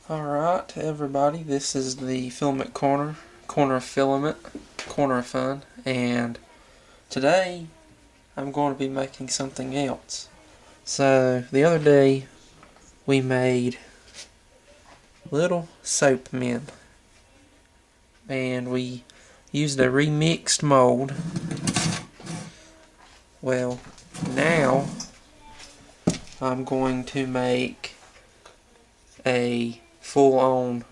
Alright everybody, this is the filament corner of filament, corner of fun, and today I'm going to be making something else. So the other day we made little soapmen, and we used a remixed mold. Well, now I'm going to make a full-on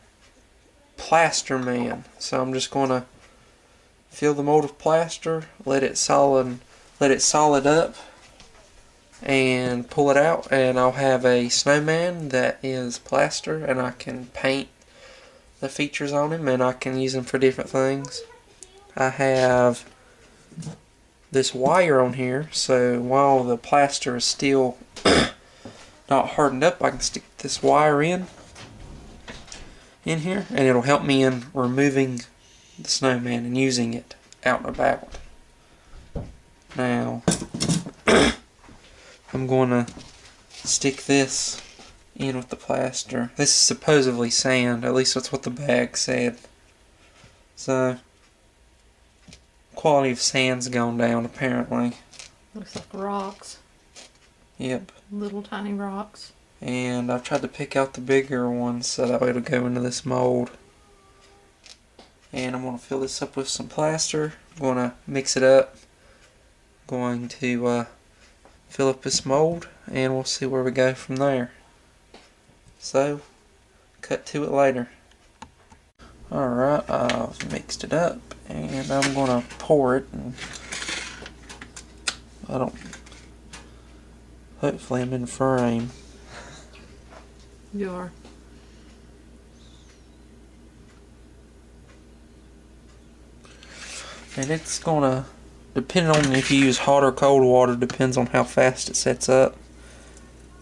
plasterman. So I'm just going to fill the mold with plaster, let it solid up, and pull it out, and I'll have a snowman that is plaster, and I can paint the features on him, and I can use them for different things. I have this wire on here, so while the plaster is still not hardened up, I can stick this wire in here, and it'll help me in removing the snowman and using it out and about. Now I'm going to stick this in with the plaster. This is supposedly sand, at least that's what the bag said. So quality of sand's gone down apparently. Looks like rocks. Yep. Little tiny rocks. And I've tried to pick out the bigger ones so that way it'll go into this mold. And I'm going to fill this up with some plaster. I'm going to mix it up. I'm going to fill up this mold, and we'll see where we go from there. So, cut to it later. Alright, I've mixed it up, and I'm going to pour it. And hopefully I'm in frame. You are. And it's gonna, depending on if you use hot or cold water, depends on how fast it sets up.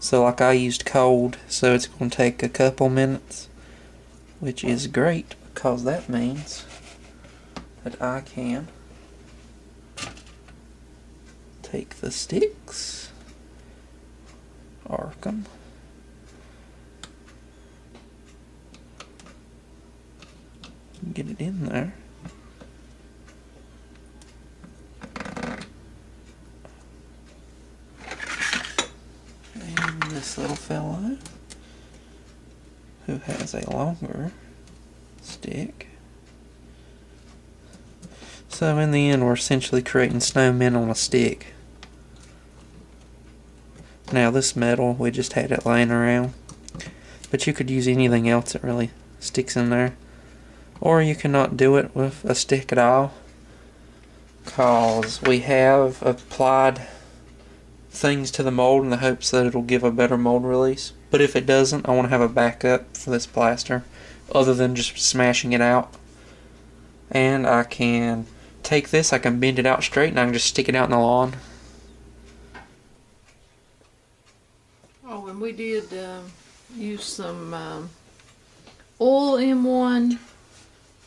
So like I used cold, so it's gonna take a couple minutes, which is great because that means that I can take the sticks, arc them, get it in there. And this little fellow, who has a longer stick. So in the end, we're essentially creating snowmen on a stick. Now this metal, we just had it laying around, but you could use anything else that really sticks in there. Or you cannot do it with a stick at all, because we have applied things to the mold in the hopes that it'll give a better mold release. But if it doesn't, I want to have a backup for this plaster other than just smashing it out. And I can take this, I can bend it out straight, and I can just stick it out in the lawn. Oh, and we did use some oil in one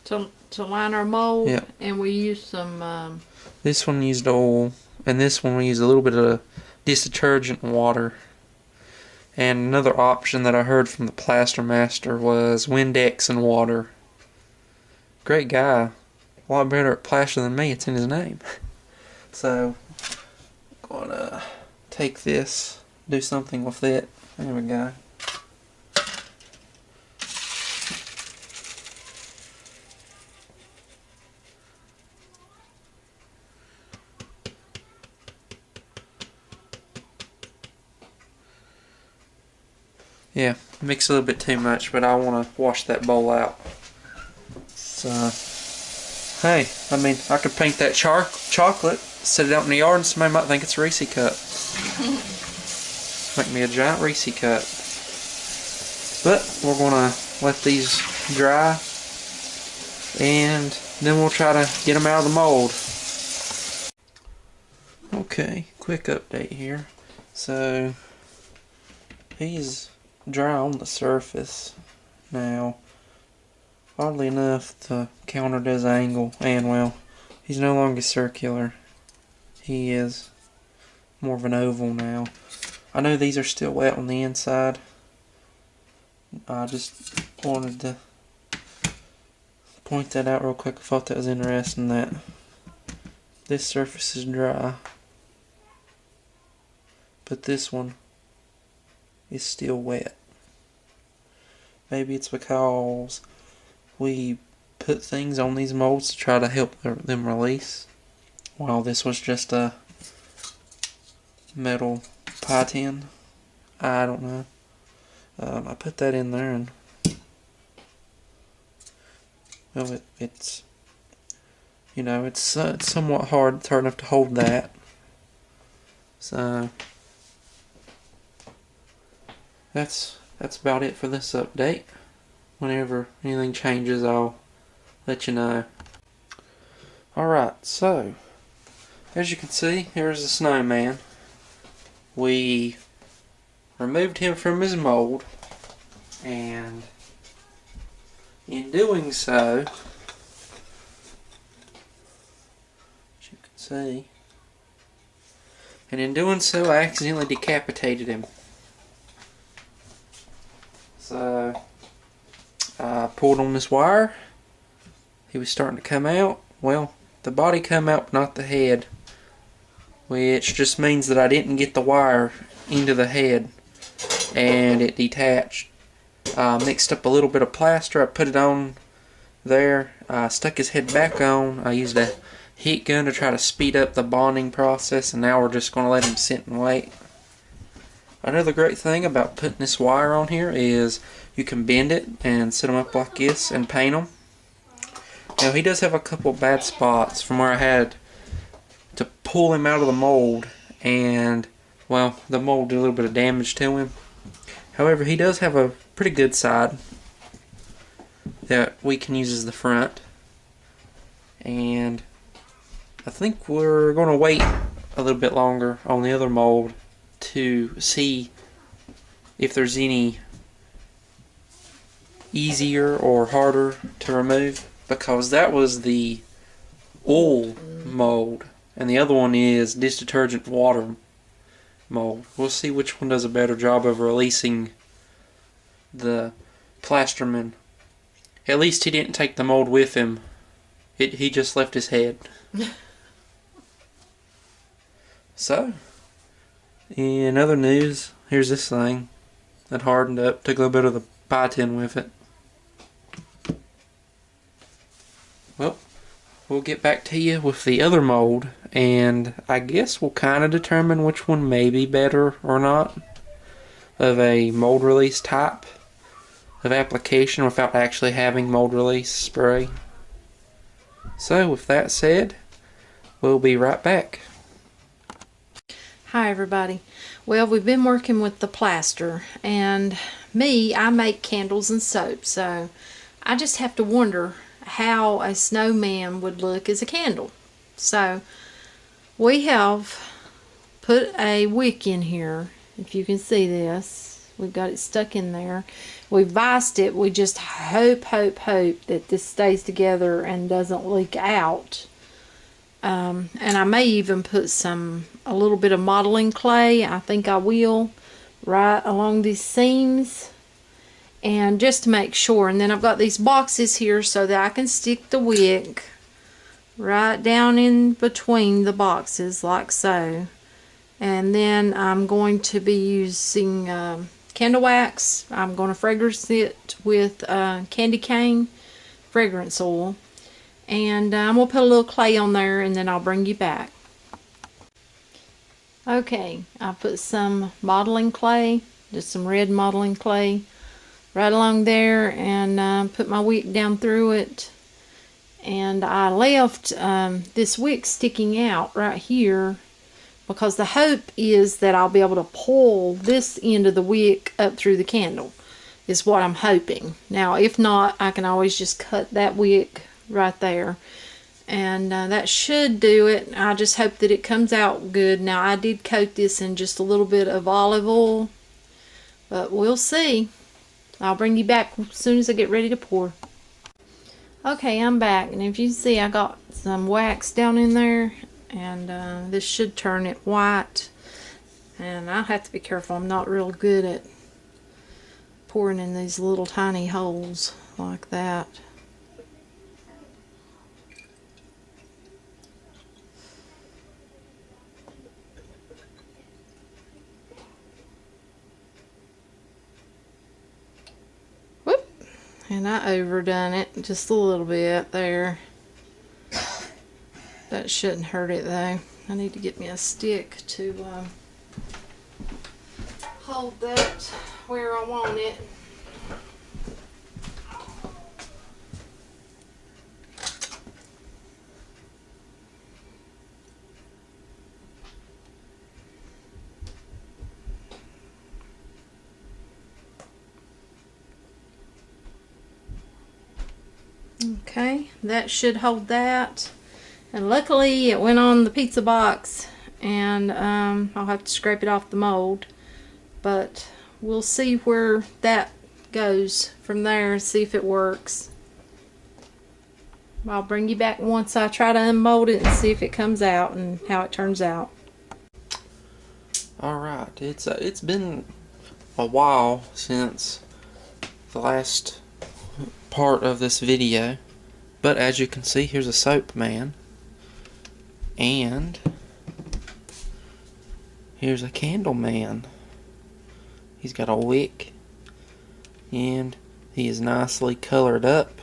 to line our mold. Yep. And we used some This one used oil, and this one we used a little bit of detergent and water. And another option that I heard from the Plaster Master was Windex and water. Great guy. A lot better at plaster than me. It's in his name. So, I'm gonna take this, do something with it. There we go. Yeah, mix a little bit too much, but I want to wash that bowl out. So, hey, I mean, I could paint that chocolate, set it out in the yard, and somebody might think it's a Reese cup. Make me a giant Reese cup. But we're going to let these dry, and then we'll try to get them out of the mold. Okay, quick update here. So, he's dry on the surface now, oddly enough to counter his angle, and well, he's no longer circular, he is more of an oval now. I know these are still wet on the inside, I just wanted to point that out real quick. I thought that was interesting that this surface is dry, but this one is still wet. Maybe it's because we put things on these molds to try to help them release, while this was just a metal pie tin. I don't know. I put that in there, and well, it's you know, it's somewhat hard. It's hard enough to hold that. So that's about it for this update. Whenever anything changes, I'll let you know. Alright, so as you can see, here's the snowman. We removed him from his mold, and in doing so, as you can see, I accidentally decapitated him. So I pulled on this wire. He was starting to come out. Well, the body come out, but not the head, which just means that I didn't get the wire into the head, and it detached. Mixed up a little bit of plaster. I put it on there. I stuck his head back on. I used a heat gun to try to speed up the bonding process, and now we're just going to let him sit and wait. Another great thing about putting this wire on here is you can bend it and set them up like this and paint them. Now, he does have a couple bad spots from where I had to pull him out of the mold, and well, the mold did a little bit of damage to him. However, he does have a pretty good side that we can use as the front, and I think we're going to wait a little bit longer on the other mold to see if there's any easier or harder to remove, because that was the oil mold and the other one is dish detergent water mold. We'll see which one does a better job of releasing the plastermen. At least he didn't take the mold with him. He just left his head. So, in other news, here's this thing that hardened up. Took a little bit of the pie tin with it. Well, we'll get back to you with the other mold, and I guess we'll kind of determine which one may be better or not of a mold release type of application without actually having mold release spray. So, with that said, we'll be right back. Hi everybody. Well, we've been working with the plaster, and I make candles and soap, so I just have to wonder how a snowman would look as a candle. So we have put a wick in here. If you can see this, we've got it stuck in there. We viced it. We just hope that this stays together and doesn't leak out. And I may even put a little bit of modeling clay. I think I will, right along these seams, and just to make sure. And then I've got these boxes here so that I can stick the wick right down in between the boxes like so. And then I'm going to be using candle wax. I'm going to fragrance it with candy cane fragrance oil. And I'm going to put a little clay on there, and then I'll bring you back. Okay, I put some modeling clay, just some red modeling clay, right along there, and put my wick down through it. And I left this wick sticking out right here because the hope is that I'll be able to pull this end of the wick up through the candle, is what I'm hoping. Now, if not, I can always just cut that wick right there, and that should do it. I just hope that it comes out good. Now, I did coat this in just a little bit of olive oil, but we'll see. I'll bring you back as soon as I get ready to pour. Okay, I'm back, and if you see, I got some wax down in there, and this should turn it white. And I'll have to be careful. I'm not real good at pouring in these little tiny holes like that. Whoop! And I overdone it just a little bit there. That shouldn't hurt it though. I need to get me a stick to hold that where I want it. Okay, that should hold that. And luckily it went on the pizza box, and I'll have to scrape it off the mold. But we'll see where that goes from there and see if it works. I'll bring you back once I try to unmold it and see if it comes out and how it turns out. Alright, it's been a while since the last part of this video, but as you can see, here's a soapman, and here's a candleman. He's got a wick, and he is nicely colored up.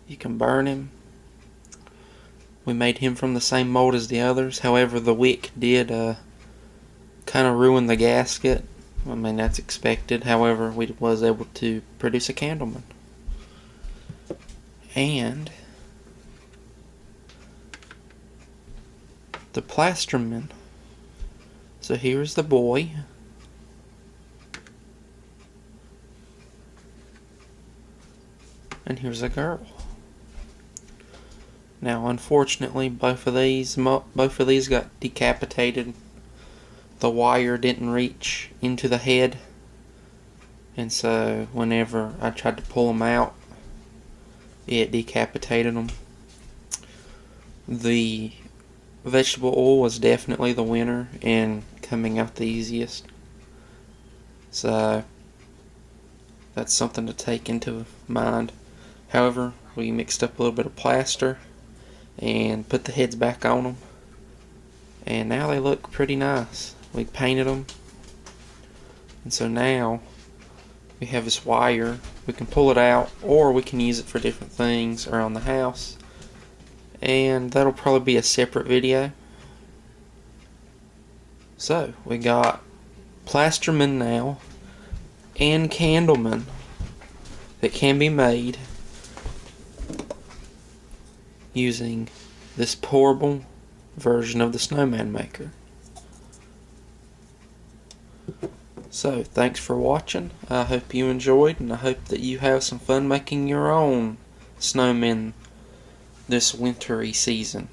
You can burn him. We made him from the same mold as the others. However, the wick did kind of ruin the gasket. I mean, that's expected. However, we was able to produce a candleman. And the plastermen. So here's the boy. And here's a girl. Now, unfortunately, both of these got decapitated. The wire didn't reach into the head, and so whenever I tried to pull them out, it decapitated them. The vegetable oil was definitely the winner in coming out the easiest. So that's something to take into mind. However, we mixed up a little bit of plaster and put the heads back on them, and now they look pretty nice. We painted them, and so now we have this wire. We can pull it out, or we can use it for different things around the house, and that'll probably be a separate video. So we got plastermen now and candlemen that can be made using this pourable version of the snowman maker. So, thanks for watching. I hope you enjoyed, and I hope that you have some fun making your own snowmen this wintry season.